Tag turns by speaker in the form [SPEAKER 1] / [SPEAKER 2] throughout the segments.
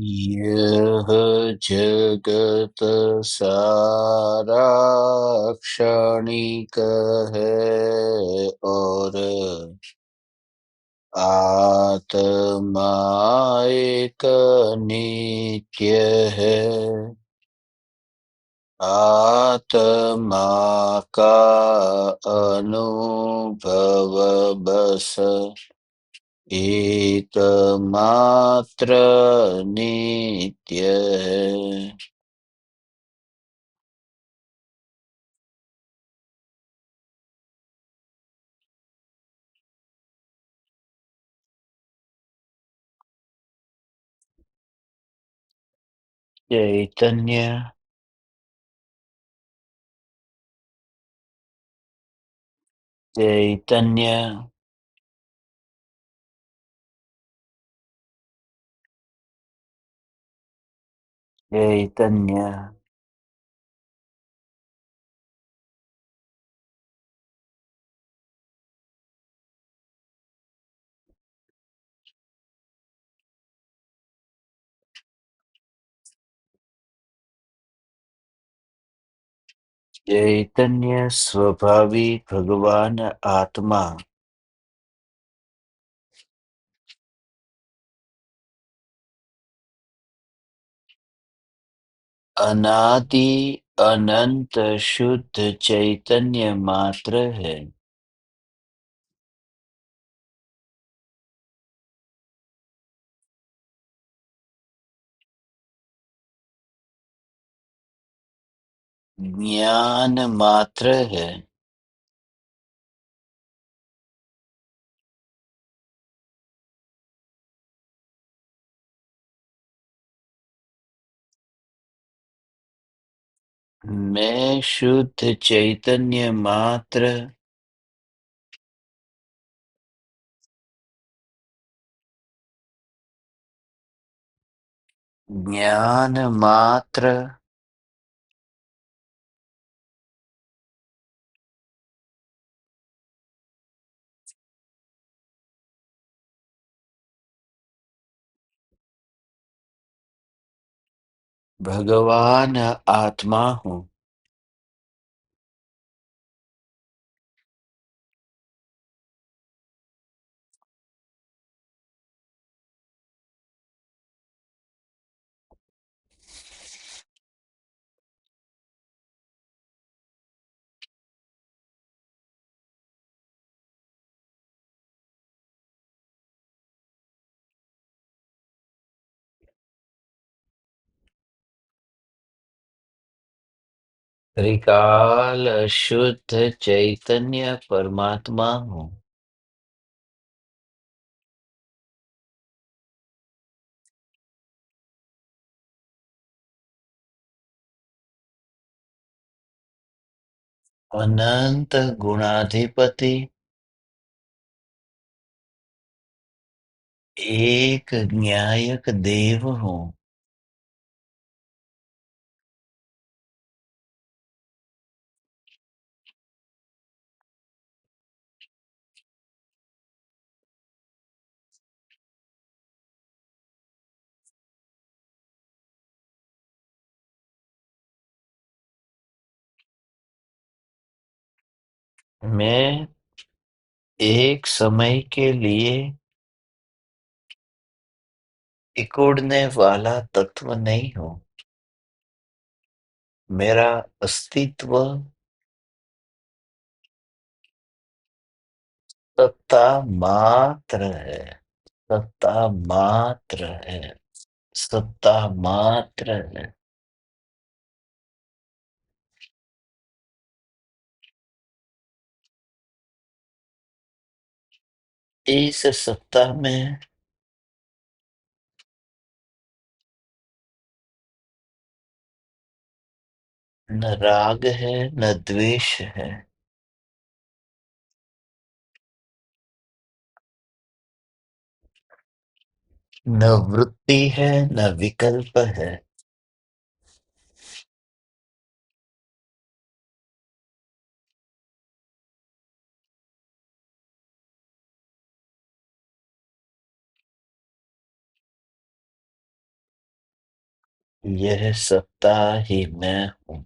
[SPEAKER 1] यह जगत सारा क्षणिक है और आत्मा एक नित्य है। आत्मा का अनुभव बस एकमात्र नित्य है। चैतन्य चैतन्य चैतन्य चैतन्य स्वभावी भगवान आत्मा अनादि अनंत शुद्ध चैतन्य मात्र है। ज्ञान मात्र है। मैं शुद्ध चैतन्य मात्र ज्ञान मात्र भगवान आत्मा हूँ। त्रिकाल शुद्ध चैतन्य परमात्मा हूँ। अनंत गुणाधिपति एक न्यायक देव हूँ। मैं एक समय के लिए सिकुड़ने वाला तत्व नहीं हूँ। मेरा अस्तित्व सत्ता मात्र है। सत्ता मात्र है। सत्ता मात्र है। इस सत्ता में न राग है न द्वेष है। न वृत्ति है न विकल्प है। यह सत्ता ही मैं हूँ।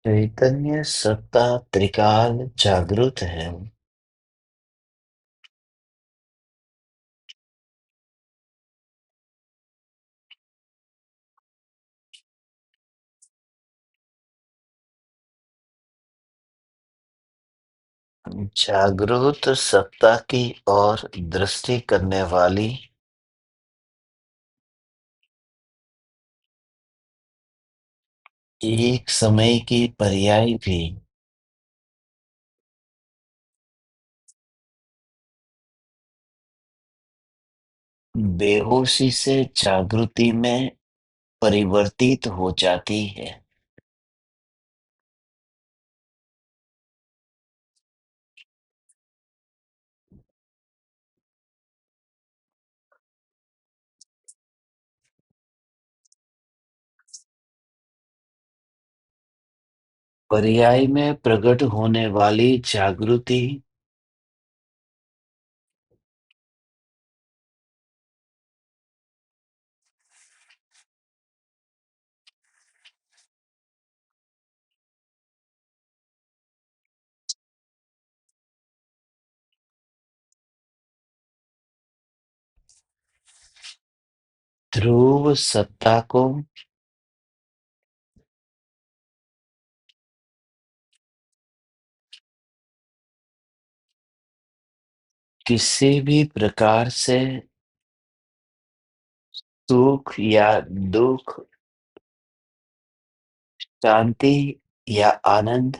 [SPEAKER 1] चैतन्य सत्ता त्रिकाल जागृत है। जागृत सत्ता की ओर दृष्टि करने वाली एक समय की पर्याय भी बेहोशी से जागृति में परिवर्तित हो जाती है। पर्याय में प्रकट होने वाली जागृति ध्रुव सत्ता को किसी भी प्रकार से सुख या दुख, शांति या आनंद,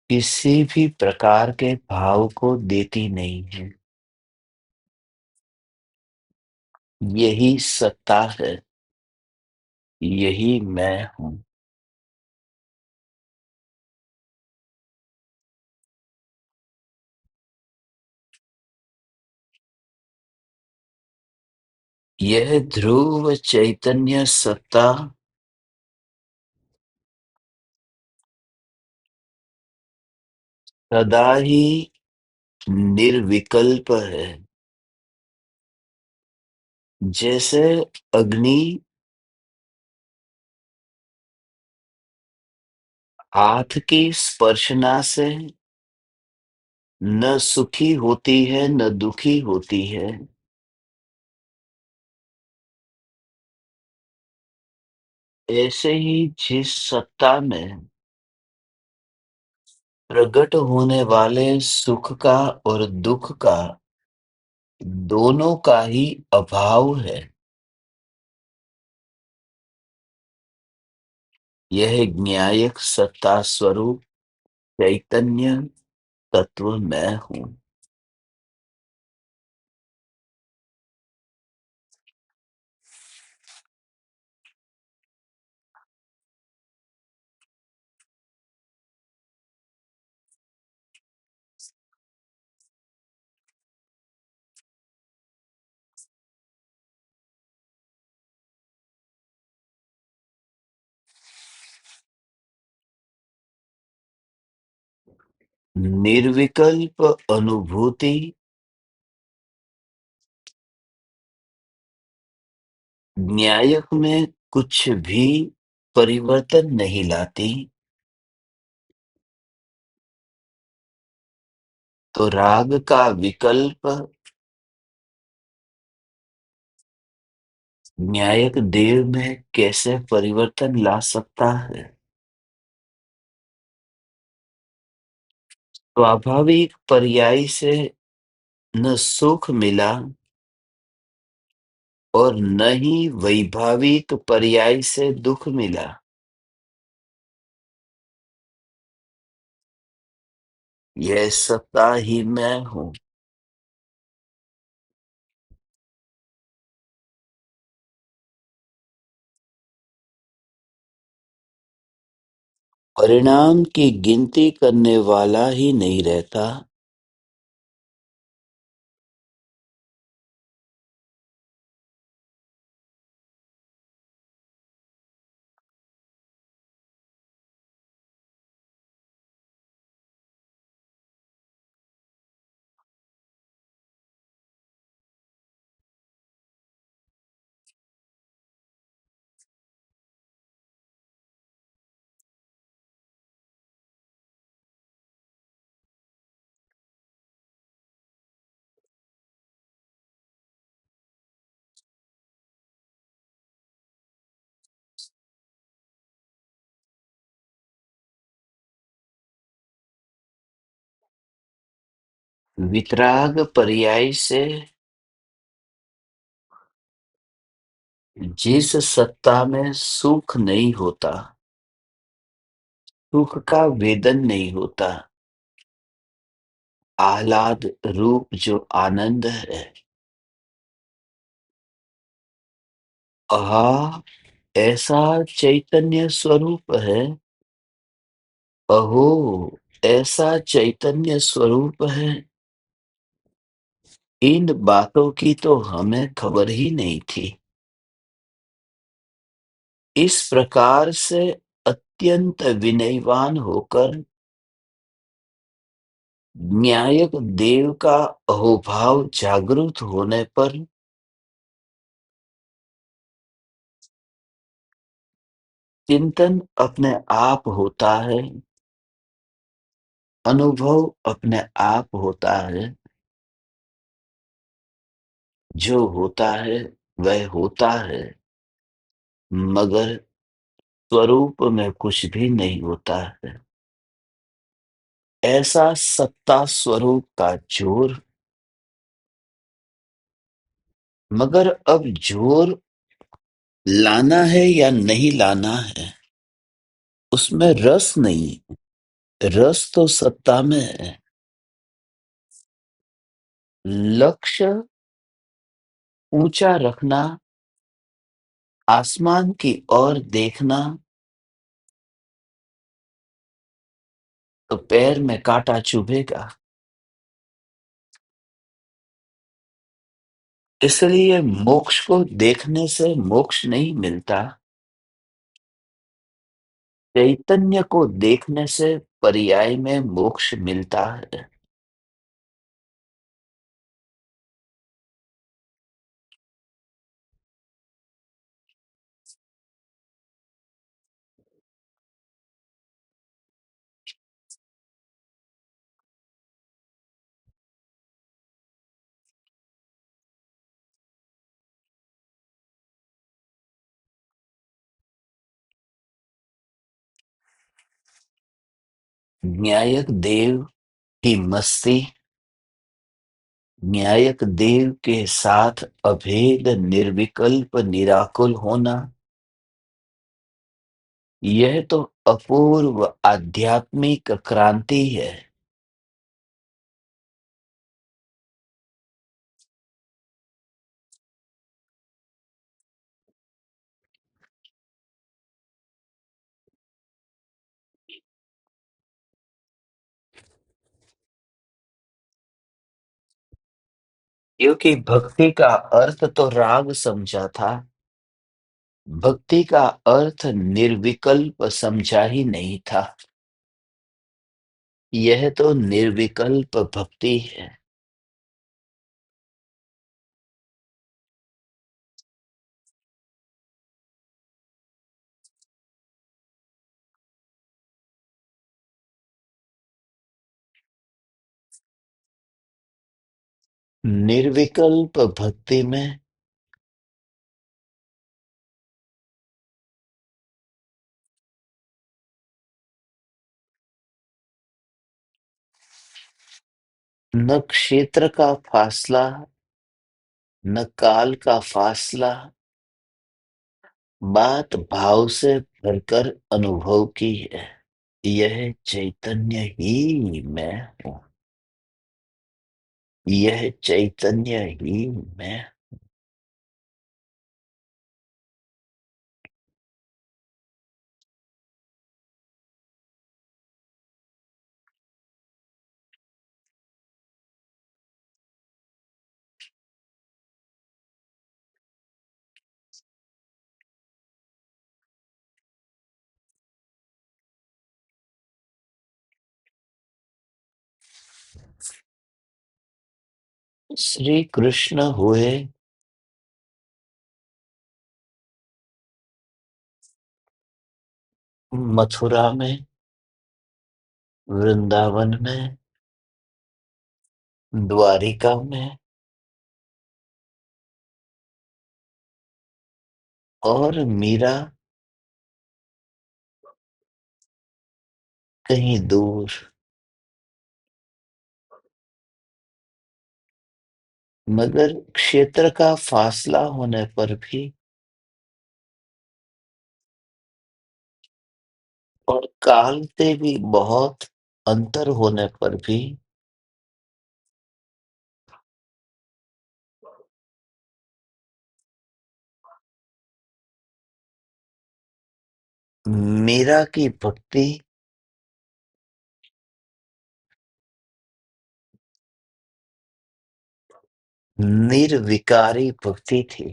[SPEAKER 1] किसी भी प्रकार के भाव को देती नहीं है। यही सत्ता है, यही मैं हूँ। यह ध्रुव चैतन्य सत्ता सदा ही निर्विकल्प है। जैसे अग्नि हाथ की स्पर्शना से न सुखी होती है न दुखी होती है, ऐसे ही जिस सत्ता में प्रकट होने वाले सुख का और दुख का दोनों का ही अभाव है, यह न्यायिक सत्ता स्वरूप चैतन्य तत्व मैं हूँ। निर्विकल्प अनुभूति न्यायक में कुछ भी परिवर्तन नहीं लाती, तो राग का विकल्प न्यायक देव में कैसे परिवर्तन ला सकता है? स्वाभाविक पर्याय से न सुख मिला और न ही वैभाविक पर्याय से दुख मिला। यह सत्ता ही मैं हूँ। परिणाम की गिनती करने वाला ही नहीं रहता। वितराग पर्याय से जिस सत्ता में सुख नहीं होता, सुख का वेदन नहीं होता, आह्लाद रूप जो आनंद है, आहा ऐसा चैतन्य स्वरूप है। अहो ऐसा चैतन्य स्वरूप है। इन बातों की तो हमें खबर ही नहीं थी। इस प्रकार से अत्यंत विनयवान होकर न्यायक देव का अहोभाव जागृत होने पर चिंतन अपने आप होता है, अनुभव अपने आप होता है, जो होता है वह होता है, मगर स्वरूप में कुछ भी नहीं होता है। ऐसा सत्ता स्वरूप का जोर, मगर अब जोर लाना है या नहीं लाना है, उसमें रस नहीं। रस तो सत्ता में है। लक्ष्य ऊंचा रखना, आसमान की ओर देखना, तो पैर में कांटा चुभेगा। इसलिए मोक्ष को देखने से मोक्ष नहीं मिलता, चैतन्य को देखने से पर्याय में मोक्ष मिलता है। न्यायक देव की मस्ती, न्यायक देव के साथ अभेद निर्विकल्प निराकुल होना, यह तो अपूर्व आध्यात्मिक क्रांति है। क्योंकि भक्ति का अर्थ तो राग समझा था, भक्ति का अर्थ निर्विकल्प समझा ही नहीं था। यह तो निर्विकल्प भक्ति है। निर्विकल्प भक्ति में न क्षेत्र का फासला, न काल का फासला, बात भाव से भरकर अनुभव की है। यह चैतन्य ही मैं हूँ। यह चैतन्य ही मैं। श्री कृष्ण हुए मथुरा में, वृंदावन में, द्वारिका में और मीरा कहीं दूर। मगर क्षेत्र का फासला होने पर भी और काल से भी बहुत अंतर होने पर भी मीरा की भक्ति निर्विकारी भक्ति थी।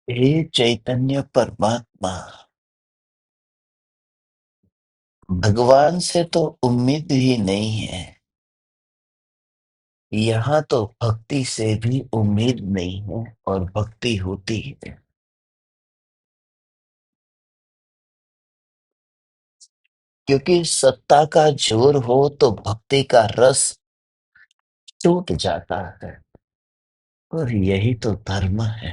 [SPEAKER 1] हे चैतन्य परमात्मा, भगवान से तो उम्मीद ही नहीं है। यहाँ तो भक्ति से भी उम्मीद नहीं है और भक्ति होती है। क्योंकि सत्ता का जोर हो तो भक्ति का रस टूट जाता है। और यही तो धर्म है।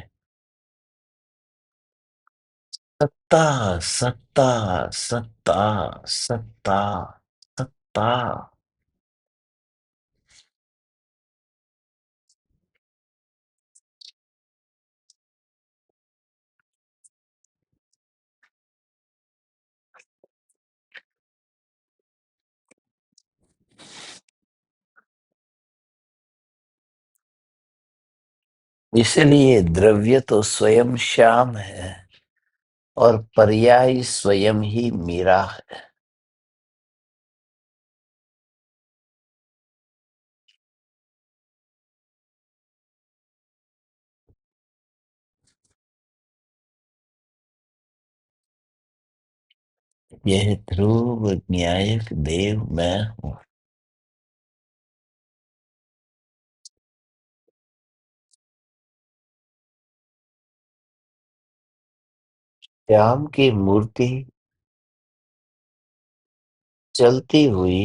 [SPEAKER 1] सत्ता, सत्ता, सत्ता, सत्ता, सत्ता। इसलिए द्रव्य तो स्वयं श्याम है और पर्याय स्वयं ही मीरा है। यह ध्रुव न्यायक देव मैं हूँ। श्याम की मूर्ति चलती हुई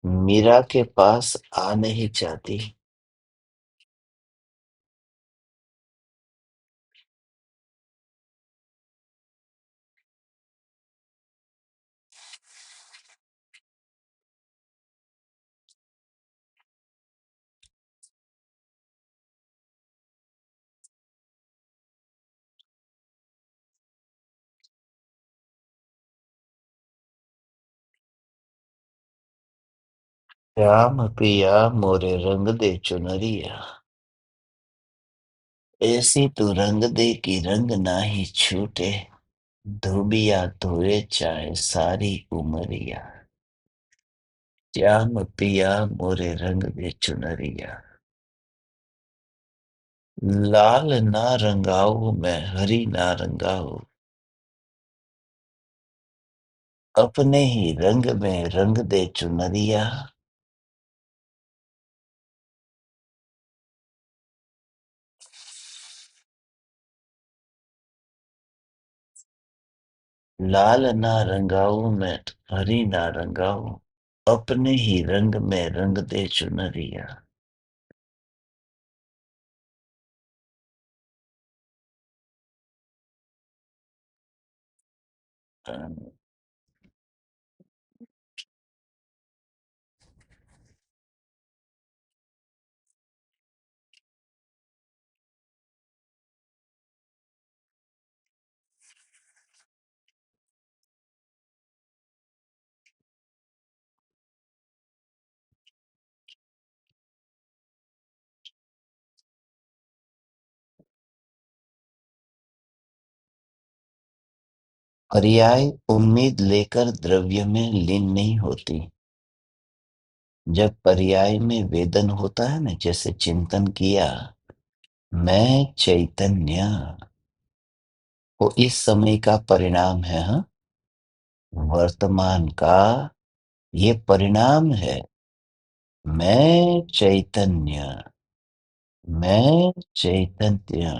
[SPEAKER 1] मीरा के पास आ नहीं जाती। श्याम पिया मोरे रंग दे चुनरिया, ऐसी तू रंग दे कि रंग ना ही छूटे, धोबिया धोए चाहे सारी उमरिया। श्याम पिया मोरे रंग दे चुनरिया, लाल ना रंगाऊ मैं हरी ना रंगाऊ, अपने ही रंग में रंग दे चुनरिया। लाल ना रंगाऊ मैं हरी ना रंगाऊ, अपने ही रंग में रंग दे चुनरिया। पर्याय उम्मीद लेकर द्रव्य में लीन नहीं होती। जब पर्याय में वेदन होता है ना, जैसे चिंतन किया मैं चैतन्य, वो इस समय का परिणाम है। हाँ, वर्तमान का ये परिणाम है। मैं चैतन्य, मैं चैतन्य,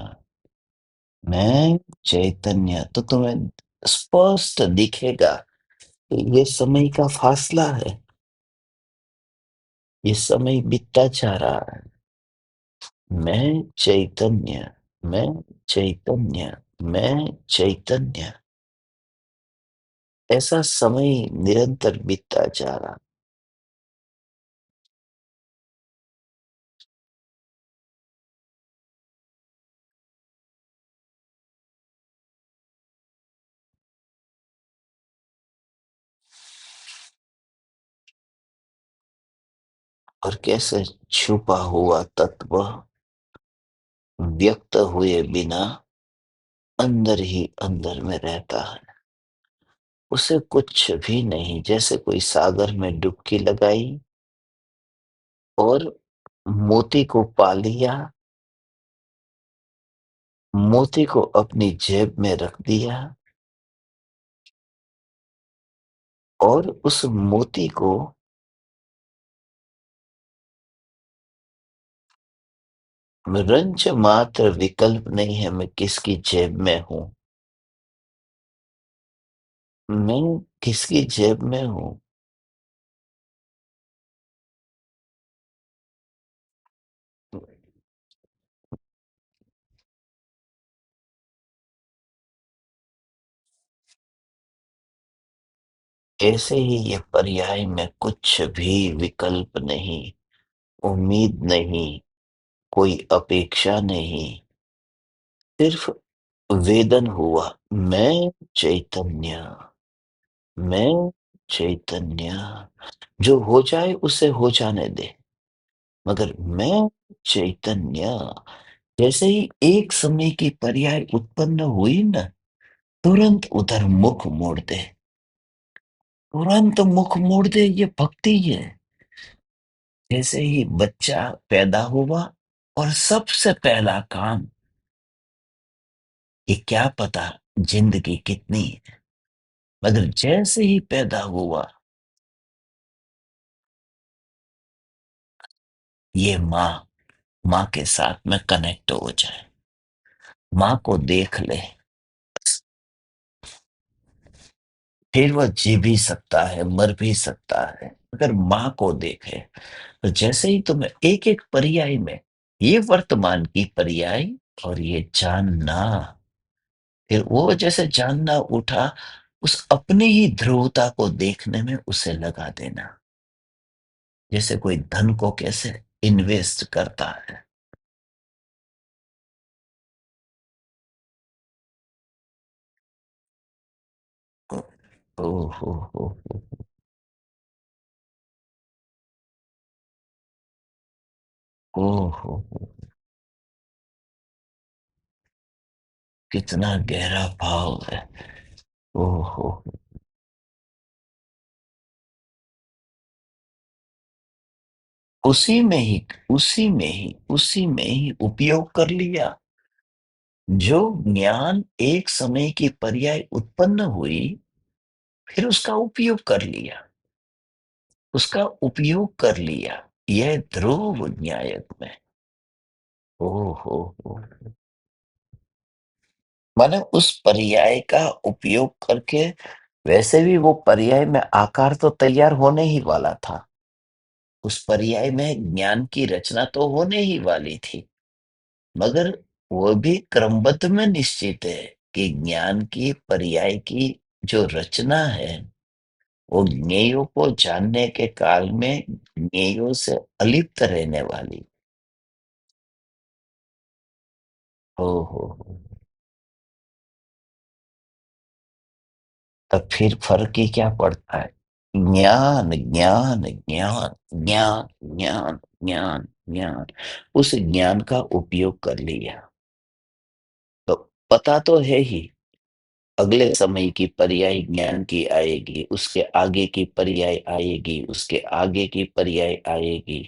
[SPEAKER 1] मैं चैतन्य। तो तुम्हें स्पष्ट दिखेगा कि ये समय का फासला है, ये समय बीतता जा रहा है। मैं चैतन्य, मैं चैतन्य, मैं चैतन्य। ऐसा समय निरंतर बीतता जा रहा। और कैसे छुपा हुआ तत्व व्यक्त हुए बिना अंदर ही अंदर में रहता है। उसे कुछ भी नहीं, जैसे कोई सागर में डुबकी लगाई और मोती को पा लिया, मोती को अपनी जेब में रख दिया और उस मोती को रंच मात्र विकल्प नहीं है मैं किसकी जेब में हूँ, मैं किसकी जेब में हूँ। ऐसे ही ये पर्याय में कुछ भी विकल्प नहीं, उम्मीद नहीं, कोई अपेक्षा नहीं, सिर्फ वेदन हुआ। मैं चैतन्य, मैं चैतन्य। जो हो जाए उसे हो जाने दे, मगर मैं चैतन्य। जैसे ही एक समय की पर्याय उत्पन्न हुई ना, तुरंत उधर मुख मोड़ दे, तुरंत मुख मोड़ दे। ये भक्ति है। जैसे ही बच्चा पैदा हुआ और सबसे पहला काम, ये क्या पता जिंदगी कितनी है, मगर जैसे ही पैदा हुआ, ये माँ के साथ में कनेक्ट हो जाए, माँ को देख ले, फिर वह जी भी सकता है, मर भी सकता है, अगर माँ को देखे। तो जैसे ही तुम्हें एक एक पर्याय में, ये वर्तमान की पर्याय और ये जानना, फिर वो जैसे जानना उठा, उस अपनी ही ध्रुवता को देखने में उसे लगा देना। जैसे कोई धन को कैसे इन्वेस्ट करता है। ओ, ओ, हो, ओ, हो, कितना गहरा भाव है। ओहो! उसी में ही, उसी में ही, उसी में ही उपयोग कर लिया। जो ज्ञान एक समय की पर्याय उत्पन्न हुई, फिर उसका उपयोग कर लिया, उसका उपयोग कर लिया। यह ध्रुव न्यायक में। ओहो! हो! माने उस पर्याय का उपयोग करके, वैसे भी वो पर्याय में आकार तो तैयार होने ही वाला था। उस पर्याय में ज्ञान की रचना तो होने ही वाली थी। मगर वो भी क्रमबद्ध में निश्चित है कि ज्ञान की पर्याय की जो रचना है, वो ज्ञेयों को जानने के काल में ज्ञेयों से अलिप्त रहने वाली। हो। तब फिर फर्क ही क्या पड़ता है? ज्ञान, ज्ञान, ज्ञान, ज्ञान, ज्ञान, ज्ञान, ज्ञान। उस ज्ञान का उपयोग कर लिया। तो पता तो है ही, अगले समय की पर्याय ज्ञान की आएगी, उसके आगे की पर्याय आएगी, उसके आगे की पर्याय आएगी।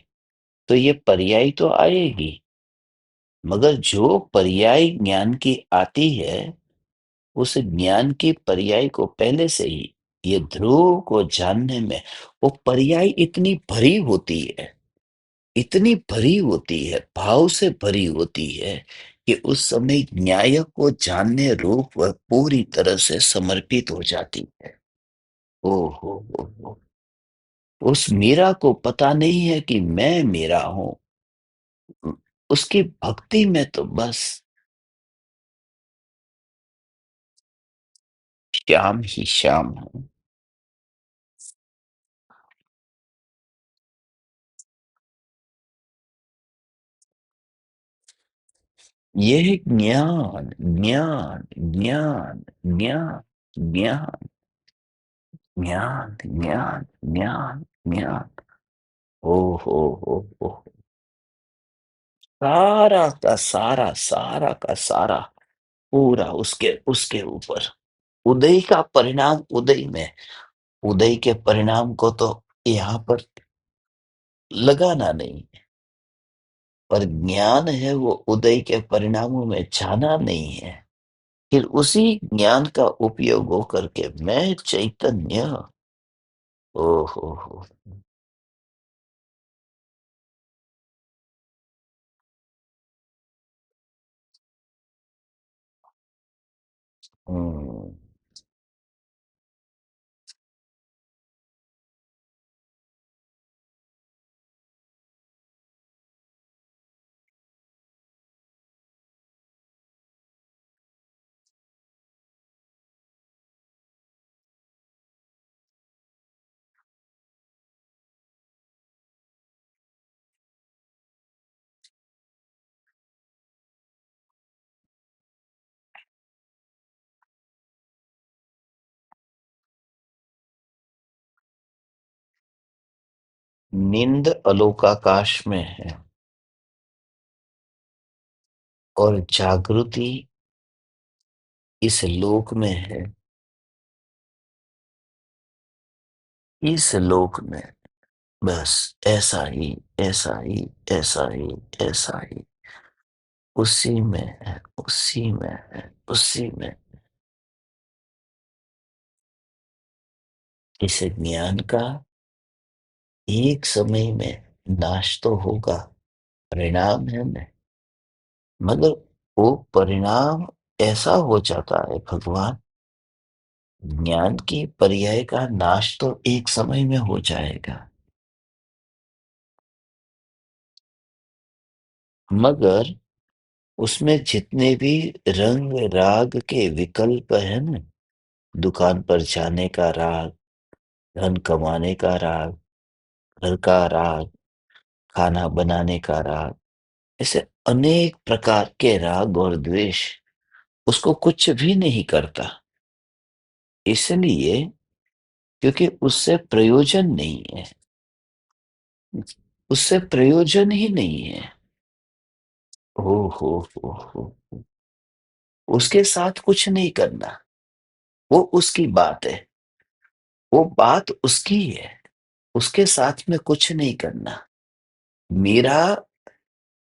[SPEAKER 1] तो ये पर्याय तो आएगी, मगर जो पर्याय ज्ञान की आती है, उस ज्ञान की पर्याय को पहले से ही ये ध्रुव को जानने में वो पर्याय इतनी भरी होती है, भाव से भरी होती है कि उस समय न्याय को जानने रूप वह पूरी तरह से समर्पित हो जाती है। ओ हो। उस मीरा को पता नहीं है कि मैं मीरा हूं। उसकी भक्ति में तो बस श्याम ही श्याम हूं। यह ज्ञान ज्ञान ज्ञान ज्ञान ज्ञान ज्ञान ज्ञान ज्ञान ज्ञान। ओ हो। सारा का सारा, सारा का सारा, पूरा उसके उसके ऊपर। उदय का परिणाम उदय में, उदय के परिणाम को तो यहाँ पर लगाना नहीं, पर ज्ञान है वो उदय के परिणामों में जाना नहीं है। फिर उसी ज्ञान का उपयोग हो करके मैं चैतन्य। ओ हो। हम्म। नींद अलोकाकाश में है और जागृति इस लोक में है। इस लोक में बस ऐसा ही, ऐसा ही, ऐसा ही, ऐसा ही, उसी में है, उसी में है, उसी में। इस ज्ञान का एक समय में नाश तो होगा, परिणाम है ना, मगर वो परिणाम ऐसा हो जाता है भगवान, ज्ञान की पर्याय का नाश तो एक समय में हो जाएगा, मगर उसमें जितने भी रंग राग के विकल्प है ना, दुकान पर जाने का राग, धन कमाने का राग, घर का राग, खाना बनाने का राग, ऐसे अनेक प्रकार के राग और द्वेष उसको कुछ भी नहीं करता। इसलिए क्योंकि उससे प्रयोजन नहीं है, उससे प्रयोजन ही नहीं है। ओ हो। उसके साथ कुछ नहीं करना, वो उसकी बात है, वो बात उसकी है, उसके साथ में कुछ नहीं करना। मीरा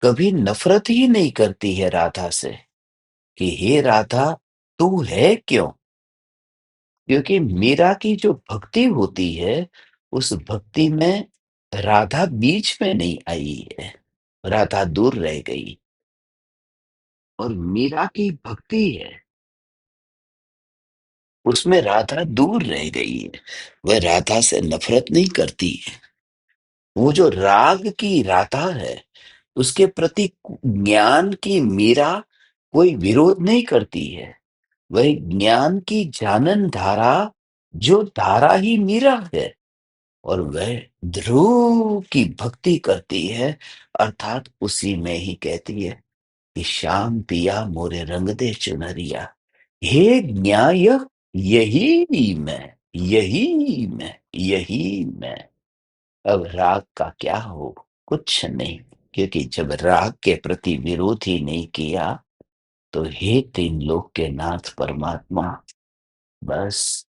[SPEAKER 1] कभी नफरत ही नहीं करती है राधा से कि हे राधा तू है क्यों? क्योंकि मीरा की जो भक्ति होती है, उस भक्ति में राधा बीच में नहीं आई है, राधा दूर रह गई। और मीरा की भक्ति है, उसमें राधा दूर रह गई है, वह राधा से नफरत नहीं करती है। वो जो राग की राधा है, उसके प्रति ज्ञान की मीरा कोई विरोध नहीं करती है। वह ज्ञान की जानन धारा, जो धारा ही मीरा है, और वह ध्रुव की भक्ति करती है, अर्थात उसी में ही कहती है कि श्याम पिया मोरे रंग दे चुनरिया, हे न्याय यही मैं, यही मैं, यही मैं। अब राग का क्या हो? कुछ नहीं, क्योंकि जब राग के प्रति विरोध ही नहीं किया, तो हे तीन लोक के नाथ परमात्मा, बस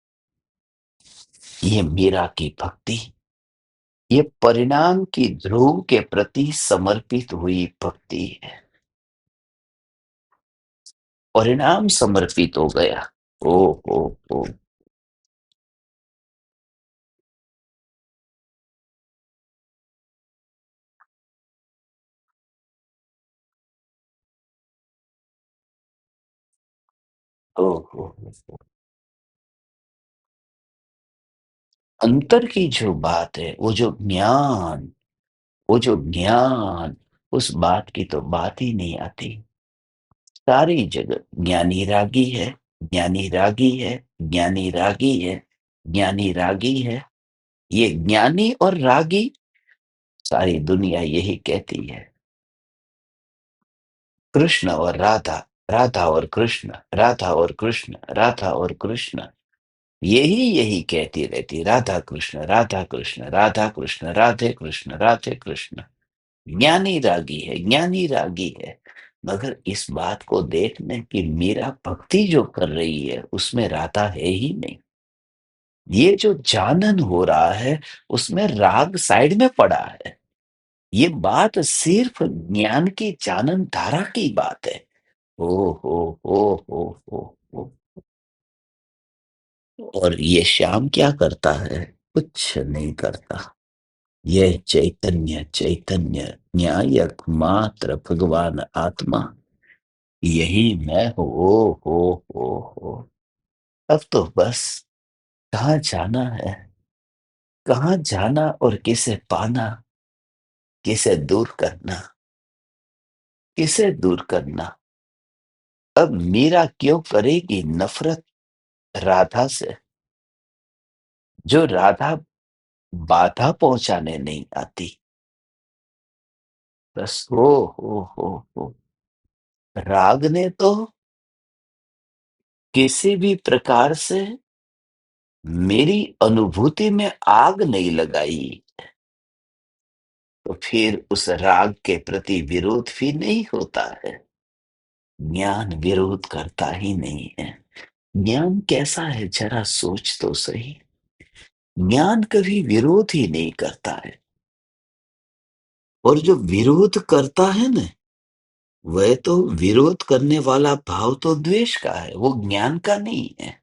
[SPEAKER 1] ये मीरा की भक्ति, ये परिणाम की ध्रुव के प्रति समर्पित हुई भक्ति है। परिणाम समर्पित हो गया। ओ ओ। ओहो! अंतर की जो बात है, वो जो ज्ञान, उस बात की तो बात ही नहीं आती। सारी जगह ज्ञानी रागी है, ज्ञानी रागी है, ज्ञानी रागी है, ज्ञानी रागी है। ये ज्ञानी और रागी सारी दुनिया यही कहती है। कृष्ण और राधा, राधा और कृष्ण, राधा और कृष्ण, राधा और कृष्ण। यही कहती रहती, राधा कृष्ण, राधा कृष्ण, राधा कृष्ण, राधे कृष्ण, राधे कृष्ण। ज्ञानी रागी है, ज्ञानी रागी है। मगर इस बात को देखने कि मीरा भक्ति जो कर रही है उसमें राधा है ही नहीं। ये जो जानन हो रहा है उसमें राग साइड में पड़ा है। ये बात सिर्फ ज्ञान की जानन धारा की बात है। ओ हो हो हो हो हो। और ये श्याम क्या करता है? कुछ नहीं करता। यह चैतन्य चैतन्य न्यायक मात्र भगवान आत्मा, यही मैं हूँ। ओ हो। अब तो बस कहाँ जाना है, कहाँ जाना और किसे पाना, किसे दूर करना, किसे दूर करना। अब मीरा क्यों करेगी नफरत राधा से, जो राधा बाधा पहुंचाने नहीं आती। बस हो। राग ने तो किसी भी प्रकार से मेरी अनुभूति में आग नहीं लगाई, तो फिर उस राग के प्रति विरोध भी नहीं होता है। ज्ञान विरोध करता ही नहीं है। ज्ञान कैसा है जरा सोच तो सही। ज्ञान कभी विरोध ही नहीं करता है। और जो विरोध करता है ना, वह तो विरोध करने वाला भाव तो द्वेष का है, वो ज्ञान का नहीं है।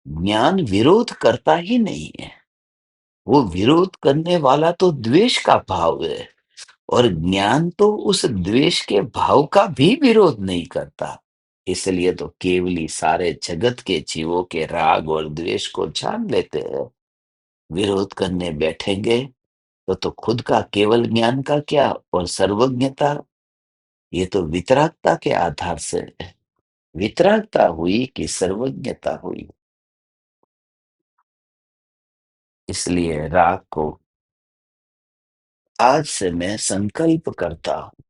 [SPEAKER 1] ज्ञान विरोध करता ही नहीं है। वो विरोध करने वाला तो द्वेष का भाव है। और ज्ञान तो उस द्वेष के भाव का भी विरोध नहीं करता। इसलिए तो केवली सारे जगत के जीवों के राग और द्वेष को जान लेते हैं। विरोध करने बैठेंगे तो खुद का केवल ज्ञान का क्या और सर्वज्ञता, ये तो वितरागता के आधार से है। वितरागता हुई कि सर्वज्ञता हुई। इसलिए राग को आज से मैं संकल्प करता हूं,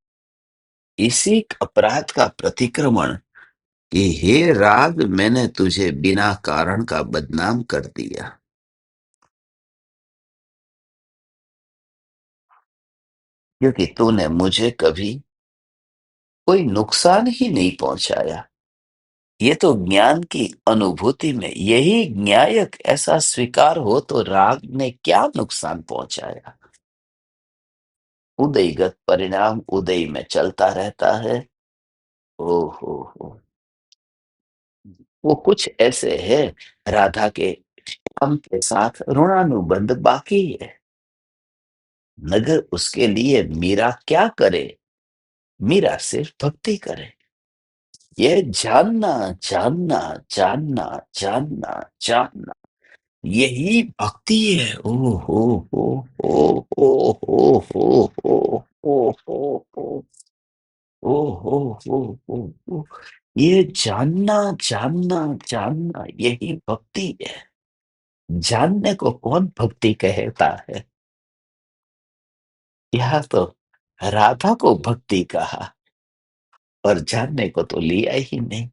[SPEAKER 1] इसी अपराध का प्रतिक्रमण कि हे राग, मैंने तुझे बिना कारण का बदनाम कर दिया, क्योंकि तूने मुझे कभी कोई नुकसान ही नहीं पहुंचाया। ये तो ज्ञान की अनुभूति में यही न्यायक ऐसा स्वीकार हो तो राग ने क्या नुकसान पहुंचाया। उदयगत परिणाम उदय में चलता रहता है। ओ हो। वो कुछ ऐसे है, राधा के हम के साथ ऋणानुबंध बाकी है। मगर उसके लिए मीरा क्या करे? मीरा सिर्फ भक्ति करे। ये जानना जानना जानना जानना जानना, यही भक्ति है। ओ हो हो हो हो हो हो हो हो हो हो ओ हो। ये जानना जानना जानना यही भक्ति है। जानने को कौन भक्ति कहता है? यहाँ तो राधा को भक्ति कहा और जानने को तो लिया ही नहीं।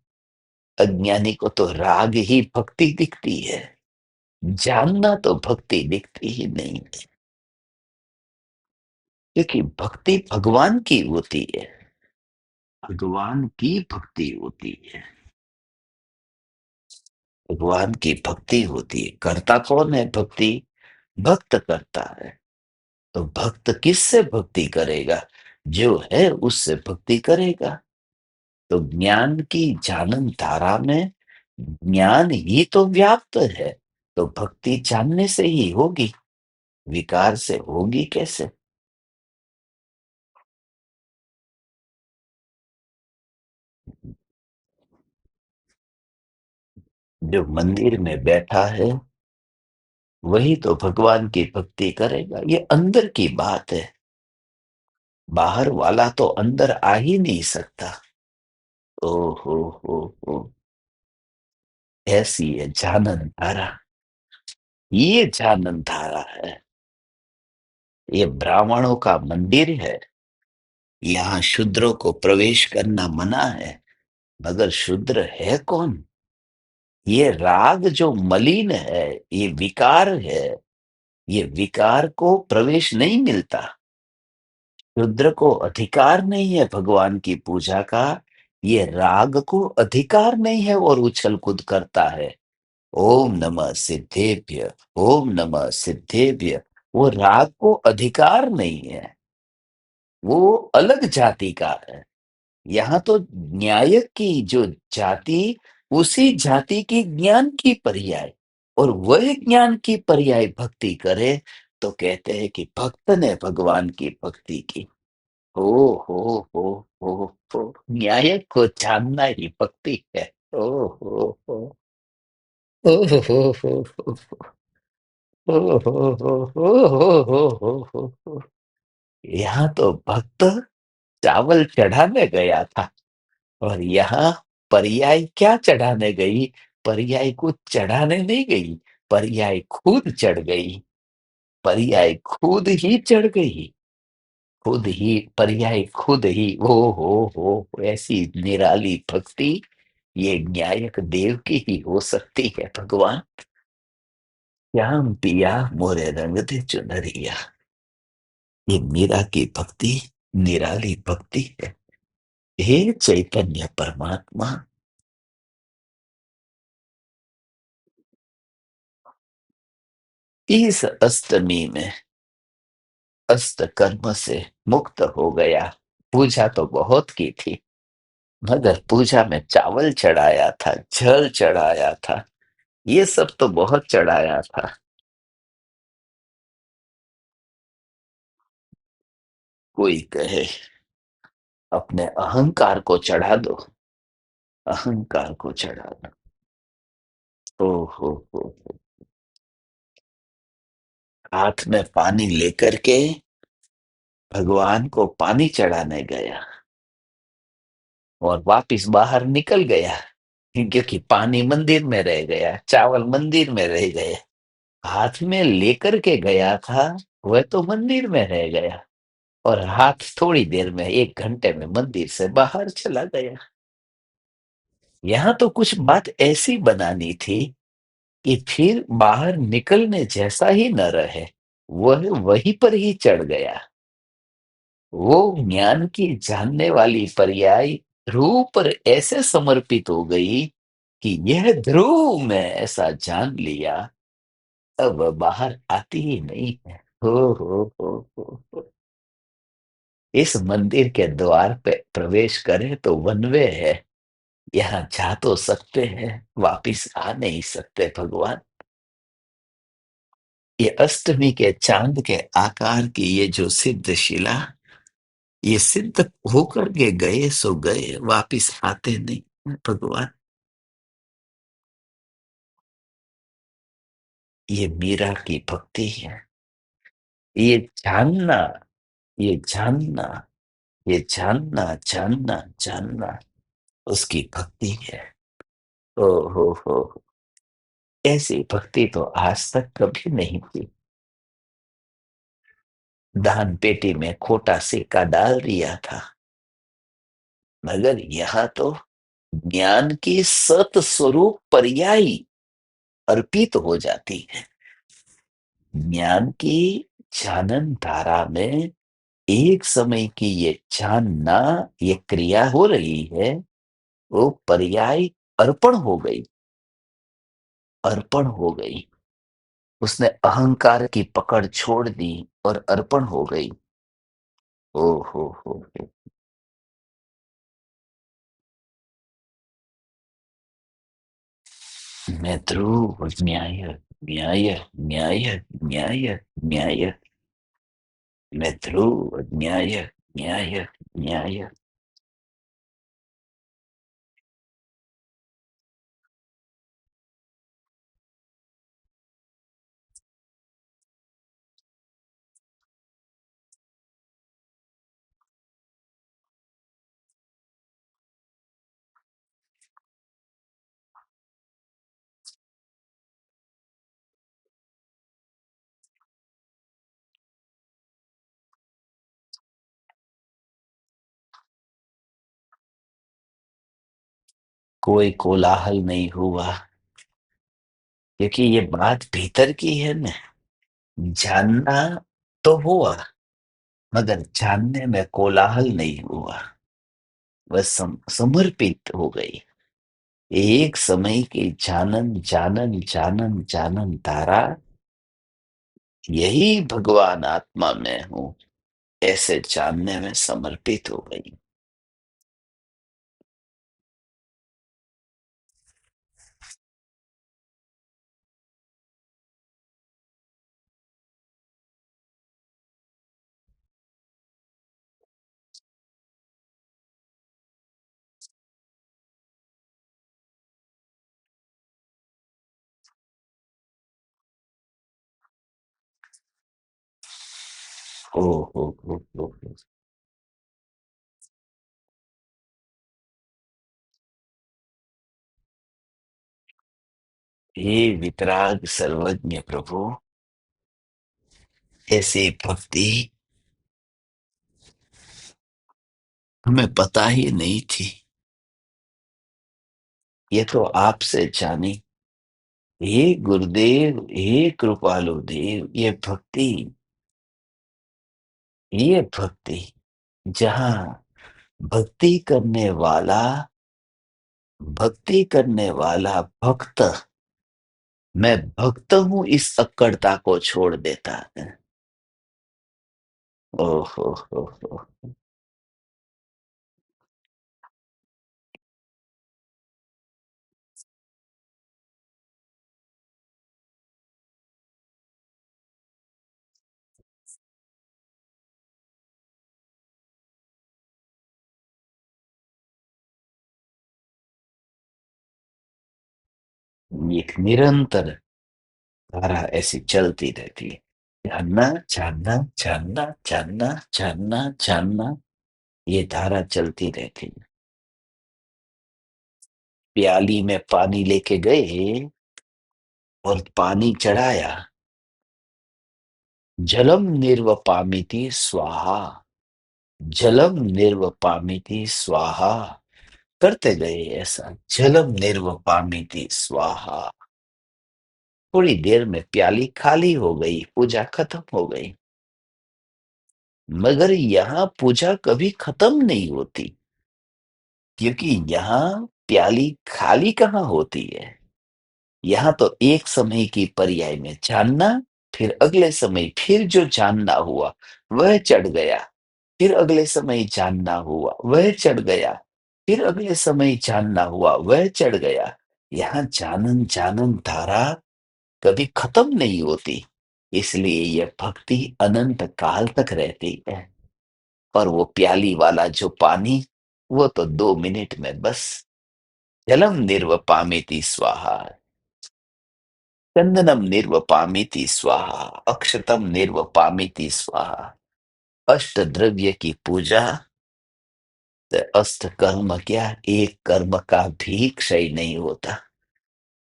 [SPEAKER 1] अज्ञानी को तो राग ही भक्ति दिखती है, जानना तो भक्ति दिखती ही नहीं है। क्योंकि भक्ति भगवान की होती है, भगवान की भक्ति होती है, भगवान की भक्ति होती है। करता कौन है भक्ति? भक्त करता है। तो भक्त किससे भक्ति करेगा? जो है उससे भक्ति करेगा। तो ज्ञान की जानन धारा में ज्ञान ही तो व्याप्त है। तो भक्ति जानने से ही होगी, विकार से होगी कैसे? जो मंदिर में बैठा है, वही तो भगवान की भक्ति करेगा। ये अंदर की बात है। बाहर वाला तो अंदर आ ही नहीं सकता। ओ हो, ऐसी है जानन धारा। ये जानन धारा है। ये ब्राह्मणों का मंदिर है। यहाँ शूद्रों को प्रवेश करना मना है। मगर शूद्र है कौन? ये राग जो मलिन है, ये विकार है। ये विकार को प्रवेश नहीं मिलता। शूद्र को अधिकार नहीं है भगवान की पूजा का। ये राग को अधिकार नहीं है और उछल कूद करता है। ओम नमः सिद्धेभ्य, ओम नमः सिद्धेभ्य। वो राग को अधिकार नहीं है। वो अलग जाति का है। यहाँ तो न्याय की जो जाति, उसी जाति की ज्ञान की पर्याय, और वह ज्ञान की पर्याय भक्ति करे तो कहते हैं कि भक्त ने भगवान की भक्ति की। हो हो हो हो, न्याय को जानना ही भक्ति है। ओ हो हो हो हो हो हो हो हो। यहाँ तो भक्त चावल चढ़ाने गया था, और यहाँ पर्याय क्या चढ़ाने गई? पर्याय को चढ़ाने नहीं गई, पर्याय खुद चढ़ गई। पर्याय खुद ही चढ़ गई। खुद ही पर्याय, खुद ही। हो, ऐसी निराली भक्ति ये न्यायक देव की ही हो सकती है। भगवान श्याम पिया मोरे रंग दे चुनरिया। ये मीरा की भक्ति निराली भक्ति है। हे चैतन्य परमात्मा, इस अष्टमी में अष्ट कर्म से मुक्त हो गया। पूजा तो बहुत की थी, मगर पूजा में चावल चढ़ाया था, जल चढ़ाया था, ये सब तो बहुत चढ़ाया था। कोई कहे अपने अहंकार को चढ़ा दो, अहंकार को चढ़ा दो। ओ हो, हाथ में पानी लेकर के भगवान को पानी चढ़ाने गया और वापिस बाहर निकल गया, क्योंकि पानी मंदिर में रह गया, चावल मंदिर में रह गए। हाथ में लेकर के गया था, वह तो मंदिर में रह गया, और हाथ थोड़ी देर में, 1 घंटे में मंदिर से बाहर चला गया। यहाँ तो कुछ बात ऐसी बनानी थी कि फिर बाहर निकलने जैसा ही न रहे, वह वहीं पर ही चढ़ गया। वो ज्ञान की जानने वाली पर्याय ध्रुव पर ऐसे समर्पित हो गई कि यह ध्रुव में ऐसा जान लिया, अब बाहर आती ही नहीं है। हो। इस मंदिर के द्वार पे प्रवेश करें तो वन वे है। यहाँ जा तो सकते हैं, वापिस आ नहीं सकते। भगवान, ये अष्टमी के चांद के आकार की ये जो सिद्ध शिला, ये सिद्ध होकर के गए सो गए, वापिस आते नहीं। भगवान, ये मीरा की भक्ति है। ये जानना, ये जानना, ये जानना उसकी भक्ति है। ओ हो, ऐसी भक्ति तो आज तक कभी नहीं की। दान पेटी में खोटा सिक्का डाल दिया था, मगर यहाँ तो ज्ञान की सत स्वरूप पर्यायी अर्पित हो जाती है। ज्ञान की जानन धारा में एक समय की ये जानना, ये क्रिया हो रही है, वो पर्याय अर्पण हो गई। अर्पण हो गई। उसने अहंकार की पकड़ छोड़ दी और अर्पण हो गई। ओ हो। मैं ध्रुव न्याय, न्याय, न्याय, न्याय, न्याय। मैं ध्रुव न्याय, न्याय, न्याय। कोई कोलाहल नहीं हुआ, क्योंकि ये बात भीतर की है ना। जानना तो हुआ, मगर जानने में कोलाहल नहीं हुआ। वह समर्पित हो गई। एक समय की जानन जानन जानन जानन तारा, यही भगवान आत्मा में हूँ, ऐसे जानने में समर्पित हो गई। ओ हो। हे वितराग सर्वज्ञ प्रभु, ऐसी भक्ति हमें पता ही नहीं थी। ये तो आपसे जानी। हे गुरुदेव, हे कृपालु देव, ये भक्ति जहां भक्ति करने वाला भक्ति करने वाला भक्त, मैं भक्त हूं, इस अक्कड़ता को छोड़ देता है। हो। एक निरंतर धारा ऐसी चलती रहती है। जानना जानना जानना जानना जानना जानना, ये धारा चलती रहती है। प्याली में पानी लेके गए और पानी चढ़ाया। जलम निर्वपामिति स्वाहा, जलम निर्वपामिति स्वाहा, करते गए ऐसा। जलम निर्वपामिति स्वाहा। थोड़ी देर में प्याली खाली हो गई, पूजा खत्म हो गई। मगर यहाँ पूजा कभी खत्म नहीं होती, क्योंकि यहाँ प्याली खाली कहाँ होती है। यहाँ तो एक समय की पर्याय में जानना, फिर अगले समय फिर जो जानना हुआ वह चढ़ गया, फिर अगले समय जानना हुआ वह चढ़ गया, फिर अगले समय जानना हुआ वह चढ़ गया। यहाँ जानन जानन धारा कभी खत्म नहीं होती, इसलिए यह भक्ति अनंत काल तक रहती है। और वो प्याली वाला जो पानी, वो तो 2 मिनट में बस। जलम निर्वपामिति स्वाहा, चंदनम निर्वपामिति स्वाहा, अक्षतम निर्वपामिति स्वाहा। अष्ट द्रव्य की पूजा, तो अष्ट कर्म क्या, एक कर्म का भी क्षय नहीं होता।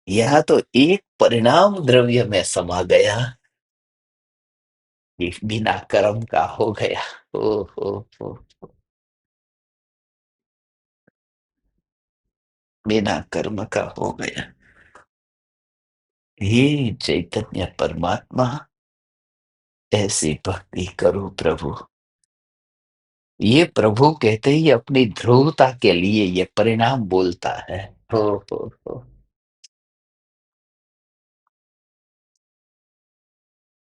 [SPEAKER 1] यह तो एक परिणाम द्रव्य में समा गया कि बिना कर्म का हो गया। ओ बिना कर्म का हो गया। हे चैतन्य परमात्मा, ऐसी भक्ति करो प्रभु। ये प्रभु कहते ही अपनी ध्रुवता के लिए ये परिणाम बोलता है। हो।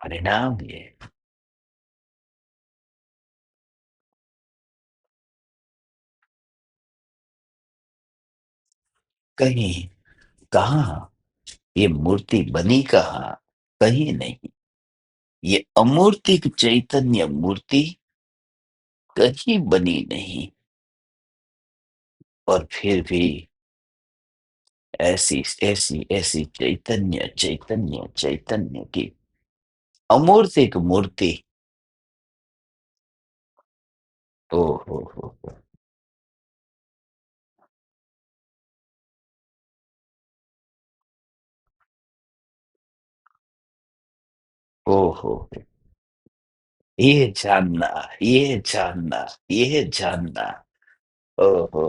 [SPEAKER 1] परिणाम ये कहीं, कहाँ, ये मूर्ति बनी कहाँ, कहीं नहीं। ये अमूर्तिक चैतन्य मूर्ति कहीं बनी नहीं। और फिर भी ऐसी ऐसी ऐसी चैतन्य चैतन्य चैतन्य की अमूर्तिक मूर्ति। ओ हो। ओ हो। ये जानना, ये जानना, ये जानना। ओ हो।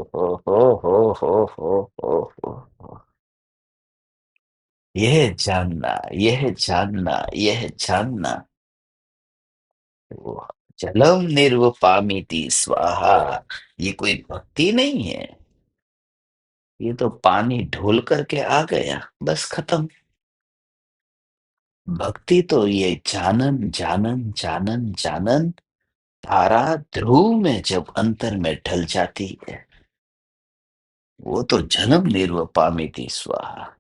[SPEAKER 1] यह जानना, यह जानना, यह जानना। वो जलम निर्वपामीति स्वाहा। ये कोई भक्ति नहीं है। ये तो पानी ढोल करके आ गया, बस खत्म। भक्ति तो ये जानन जानन जानन जानन तारा ध्रुव में जब अंतर में ढल जाती है, वो तो जन्म निर्वपामीति स्वाहा।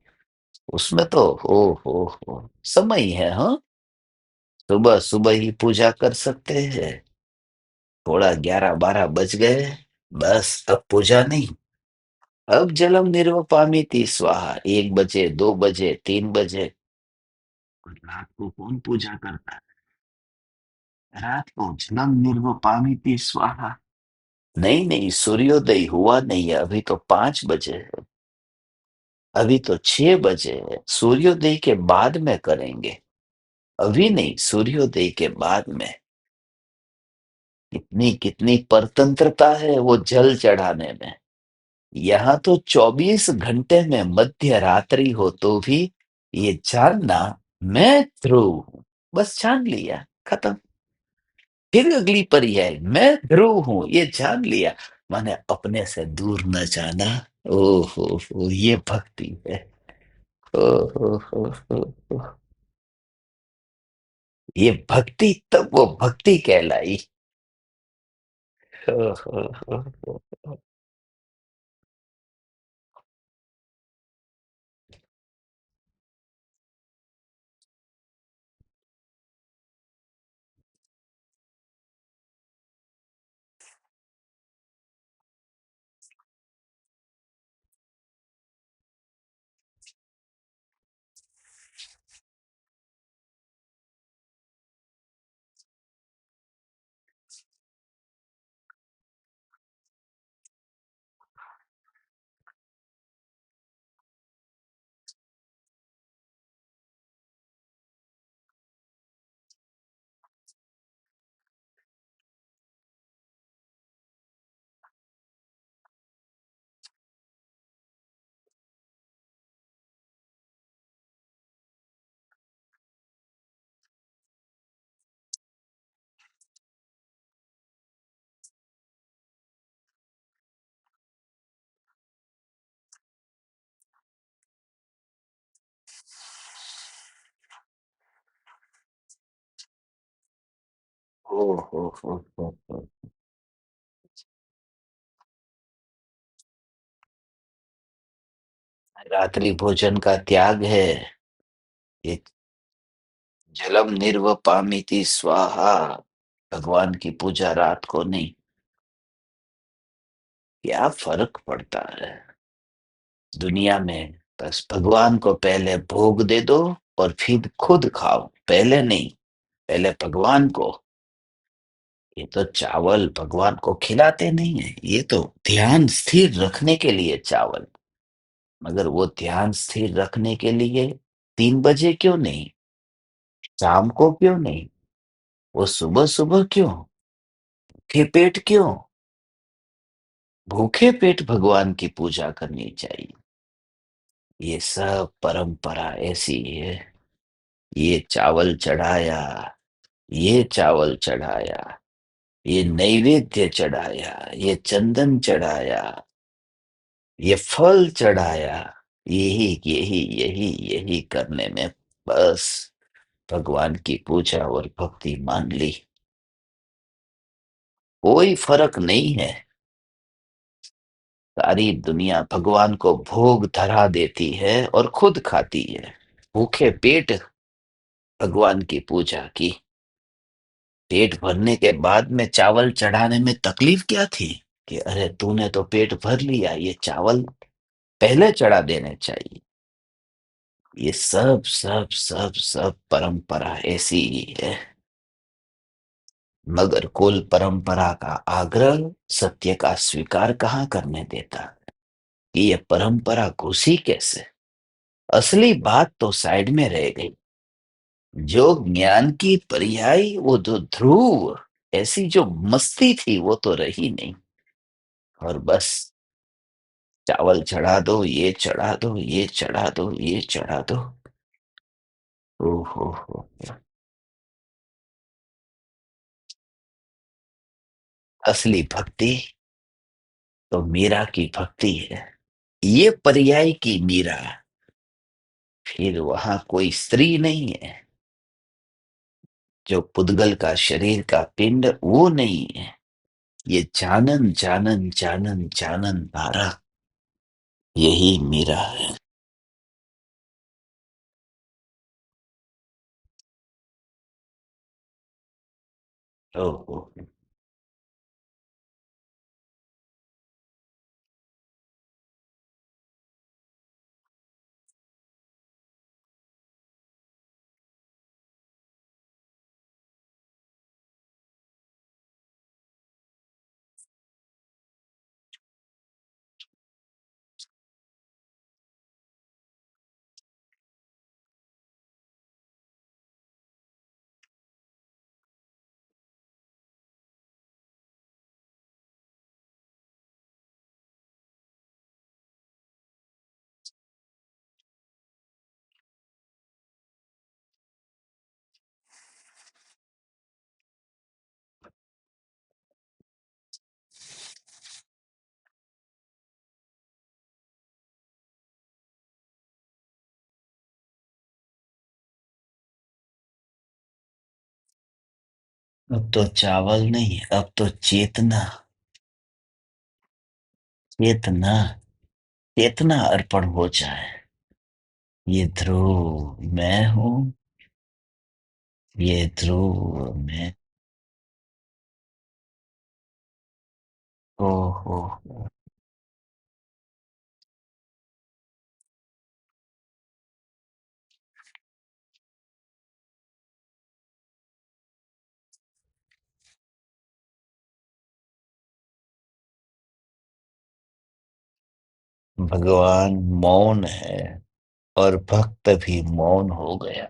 [SPEAKER 1] उसमें तो हो समय है। हाँ, सुबह सुबह ही पूजा कर सकते हैं। थोड़ा 11-12 बज गए, बस अब पूजा नहीं। अब जलम निर्वपामीति स्वाहा, 1 बजे, 2 बजे, 3 बजे। और रात को कौन पूजा करता है? रात को जलम निर्वपामीति स्वाहा। नहीं नहीं, सूर्योदय हुआ नहीं है, अभी तो 5 बजे है। अभी तो 6 बजे है, सूर्योदय के बाद में करेंगे। अभी नहीं, सूर्योदय के बाद में। कितनी कितनी परतंत्रता है वो जल चढ़ाने में। यहाँ तो 24 घंटे में मध्य रात्रि हो तो भी ये जानना, मैं ध्रुव हूं। बस जान लिया, खत्म। फिर अगली पर्याय, मैं ध्रुव हूं, ये जान लिया। माने अपने से दूर न जाना। ओ ये भक्ति है। ओ हो। ये भक्ति, तब वो भक्ति कहलाई। ओ, हो। ओ हो। रात्रि भोजन का त्याग है ये। जलम निर्वपामीति स्वाहा। भगवान की पूजा रात को नहीं। क्या फर्क पड़ता है दुनिया में? बस भगवान को पहले भोग दे दो और फिर खुद खाओ, पहले नहीं। पहले भगवान को। ये तो चावल भगवान को खिलाते नहीं है, ये तो ध्यान स्थिर रखने के लिए चावल। मगर वो ध्यान स्थिर रखने के लिए 3 बजे क्यों नहीं? शाम को क्यों नहीं? वो सुबह सुबह क्यों? भूखे पेट क्यों? भूखे पेट भगवान की पूजा करनी चाहिए। ये सब परंपरा ऐसी है। ये चावल चढ़ाया, ये चावल चढ़ाया, ये नैवेद्य चढ़ाया, ये चंदन चढ़ाया, ये फल चढ़ाया। यही यही यही यही करने में बस भगवान की पूजा और भक्ति मान ली। कोई फर्क नहीं है। सारी दुनिया भगवान को भोग धरा देती है और खुद खाती है। भूखे पेट भगवान की पूजा की। पेट भरने के बाद में चावल चढ़ाने में तकलीफ क्या थी? कि अरे तूने तो पेट भर लिया, ये चावल पहले चढ़ा देने चाहिए। ये सब सब सब सब परंपरा ऐसी ही है। मगर कुल परंपरा का आग्रह सत्य का स्वीकार कहाँ करने देता कि ये परंपरा घुसी कैसे। असली बात तो साइड में रह गई। जो ज्ञान की पर्याय, वो जो ध्रुव, ऐसी जो मस्ती थी वो तो रही नहीं। और बस चावल चढ़ा दो, ये चढ़ा दो, ये चढ़ा दो, ये चढ़ा दो। ओ हो। असली भक्ति तो मीरा की भक्ति है। ये पर्याय की मीरा, फिर वहां कोई स्त्री नहीं है। जो पुद्गल का शरीर का पिंड वो नहीं है। ये जानन जानन जानन जानन धारा, यही मीरा है। ओहो। अब तो चावल नहीं, अब तो चेतना, चेतना, चेतना अर्पण हो जाए। ये ध्रुव मैं हूँ, ये ध्रुव मैं। ओहो। भगवान मौन है और भक्त भी मौन हो गया,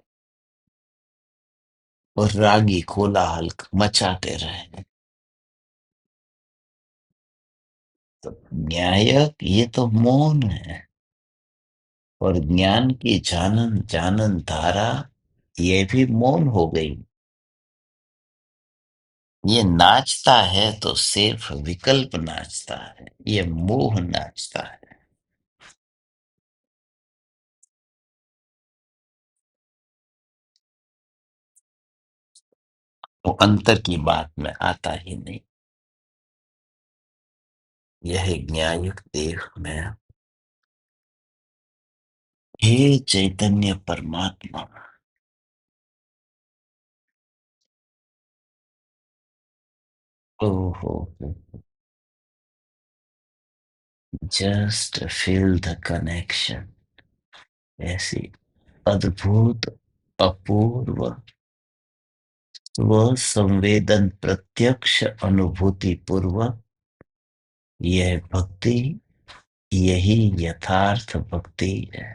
[SPEAKER 1] और रागी कोलाहल मचाते रहे। तो न्यायक ये तो मौन है, और ज्ञान की जानन जानन धारा ये भी मौन हो गई। ये नाचता है तो सिर्फ विकल्प नाचता है, ये मोह नाचता है। वो अंतर की बात में आता ही नहीं। यह न्यायिक देह में, हे चैतन्य परमात्मा। ओहो। Just feel the connection. ऐसी अद्भुत, अपूर्व, स्व संवेदन प्रत्यक्ष अनुभूति पूर्वक यह भक्ति, यही यथार्थ भक्ति है।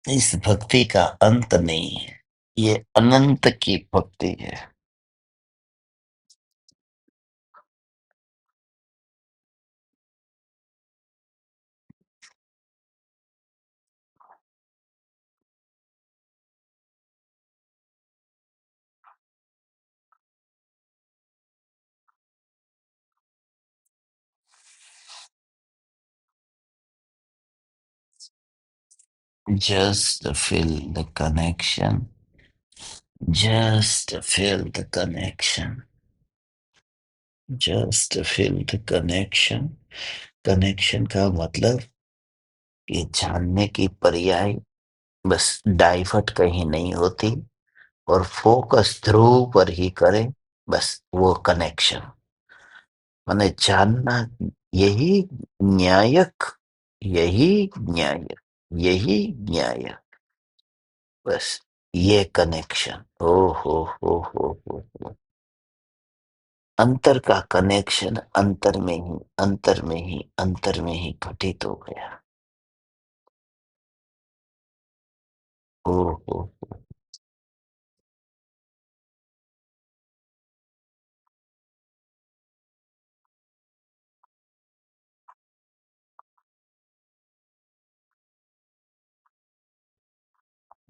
[SPEAKER 1] इस भक्ति का अंत नहीं है, ये अनंत की भक्ति है। Just feel the connection, just feel the connection, just feel the connection. Connection का मतलब ये जानने की पर्याय बस डाइवर्ट कहीं नहीं होती, और फोकस ध्रुव पर ही करें, बस वो कनेक्शन माने जानना। यही न्यायक, यही न्यायक, यही न्यायक, बस ये कनेक्शन। ओ हो हो। अंतर का कनेक्शन अंतर में ही घटित हो गया। ओ हो।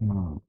[SPEAKER 1] हम्म।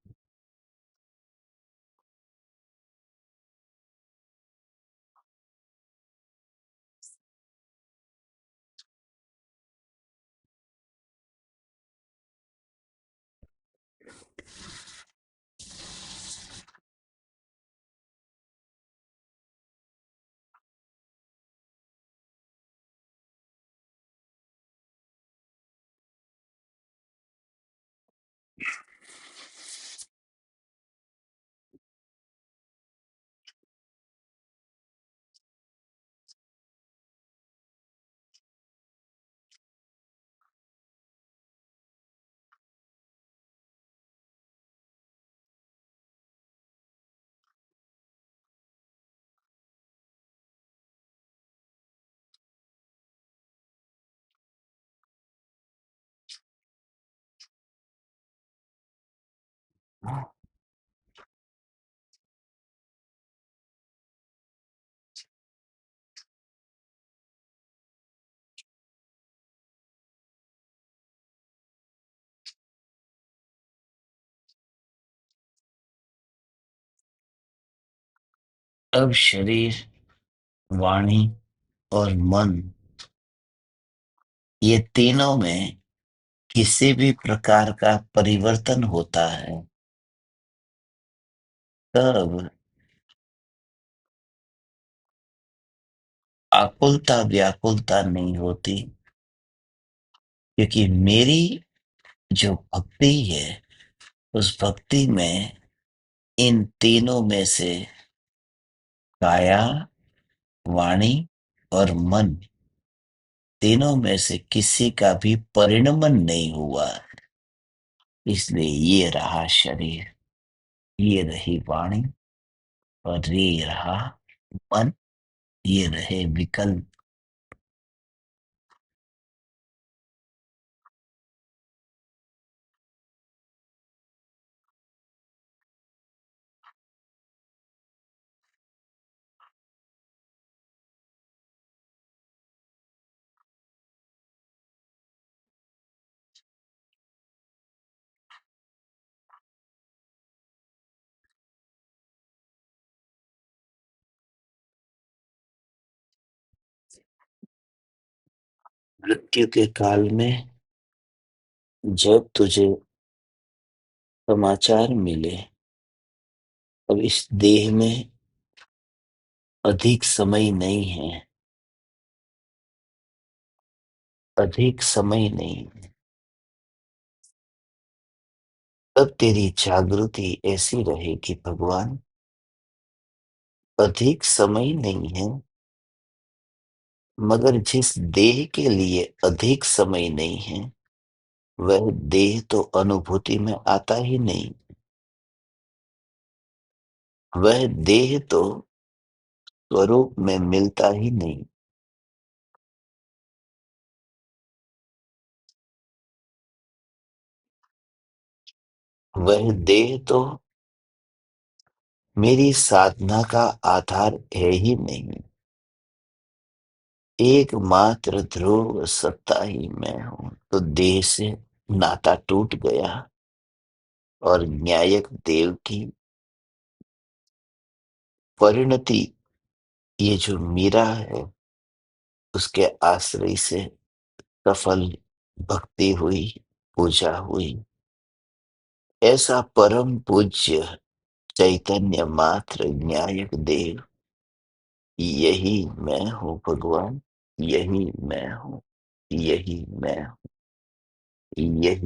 [SPEAKER 1] अब शरीर, वाणी और मन, ये तीनों में किसी भी प्रकार का परिवर्तन होता है, तब आकुलता व्याकुलता नहीं होती, क्योंकि मेरी जो भक्ति है, उस भक्ति में इन तीनों में से काया, वाणी और मन, तीनों में से किसी का भी परिणमन नहीं हुआ। इसलिए ये रहा शरीर, ये रही वाणी और ये रहा मन, ये रहे विकल्प। मृत्यु के काल में जब तुझे समाचार मिले, अब इस देह में अधिक समय नहीं है, अधिक समय नहीं है। तब तेरी जागृति ऐसी रहेगी, भगवान, अधिक समय नहीं है, मगर जिस देह के लिए अधिक समय नहीं है, वह देह तो अनुभूति में आता ही नहीं। वह देह तो स्वरूप में मिलता ही नहीं। वह देह तो मेरी साधना का आधार है ही नहीं। एकमात्र ध्रुव सत्ता ही मैं हूं। तो देह से नाता टूट गया और न्यायक देव की परिणति, ये जो मीरा है, उसके आश्रय से सफल भक्ति हुई, पूजा हुई। ऐसा परम पूज्य चैतन्य मात्र न्यायक देव, यही मैं हूँ भगवान, यही मैं हूँ, यही मैं हूँ, यही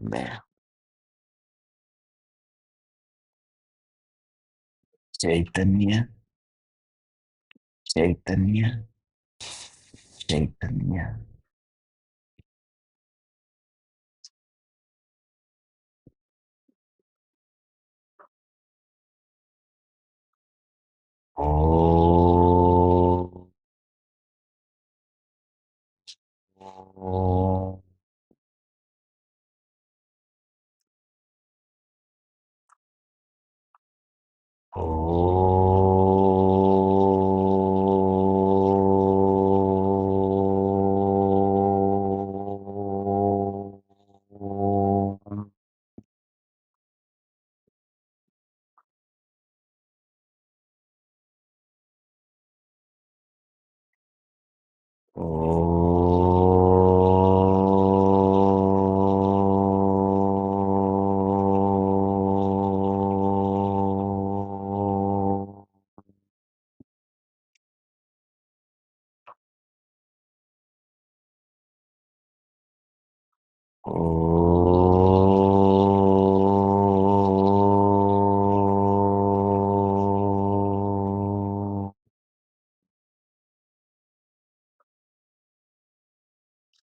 [SPEAKER 1] मैं हूँ। चैतन्य, चैतन्य, चैतन्य। ओ ओम। ओम।